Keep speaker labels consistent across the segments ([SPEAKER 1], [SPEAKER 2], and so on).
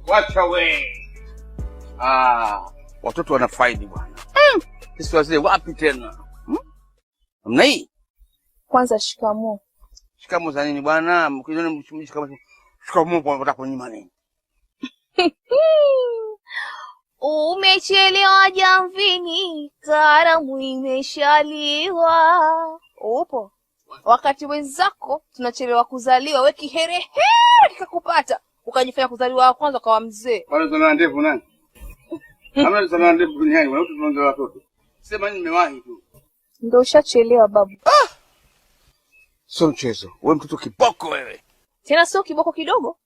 [SPEAKER 1] Wacha we. Watoto wanafaidi bwana. Sisi wazee wapi tena? Namna hii.
[SPEAKER 2] Kwanza shikamoo.
[SPEAKER 1] Shikamoo za nini bwana? Mkiona mchumiji shikamoo. Shikamoo kwa nataka kunyima nini?
[SPEAKER 2] Umechelewa jamvini, karamu imeshaliwa. Upo? Wakati wenzako tunachelewa kuzaliwa, we kiherehere kikakupata, ukajifanya kuzaliwa wa kwanza kwa mzee.
[SPEAKER 1] Wale sana ndefu nani? Kama sana ndefu duniani, watu tunaongea watoto. Sema nini nimewahi tu.
[SPEAKER 2] Ndio ushachelewa babu.
[SPEAKER 1] Sio mchezo. Wewe mtoto kiboko wewe.
[SPEAKER 2] Tena sio kiboko kidogo.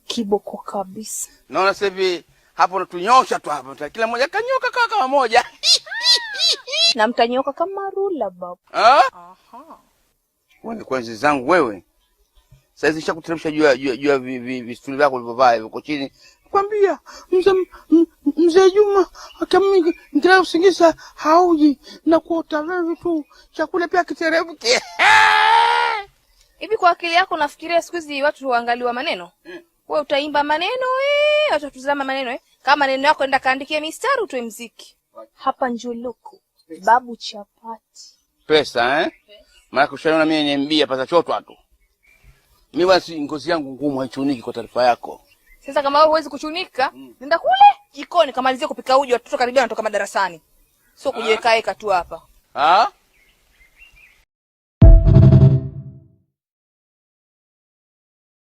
[SPEAKER 2] Kiboko kabisa.
[SPEAKER 1] Naona sasa hivi hapo unatunyosha tu hapo. Kila mmoja kanyoka kama moja.
[SPEAKER 2] Na mtanyoka kama rula babu.
[SPEAKER 1] Aha. Wewe kwanza zangu wewe. Sasa hizi nishakuteremsha juu ya vistuli vyako ulivyovaa huko chini. Kwambia mzee Juma akamimi ngira usingiza hauji na kuota wewe tu chakula pia kiteremke.
[SPEAKER 2] Hivi kwa akili yako unafikiria siku hizi watu huangaliwa maneno? Wewe utaimba maneno watu tutazama maneno kama maneno yako enda kaandikie mistari utoe muziki. Hapa njuluku babu chapati.
[SPEAKER 1] Pesa maana kushaona mimi niambia pesa chotwa tu. Mimi basi ngozi yangu ngumu haichuniki kwa taarifa yako.
[SPEAKER 2] Sasa kama wewe huwezi kuchunika, nenda kule jikoni kamalizie kupika uji watoto karibia wanatoka madarasani. Sio kujiweka eka tu hapa.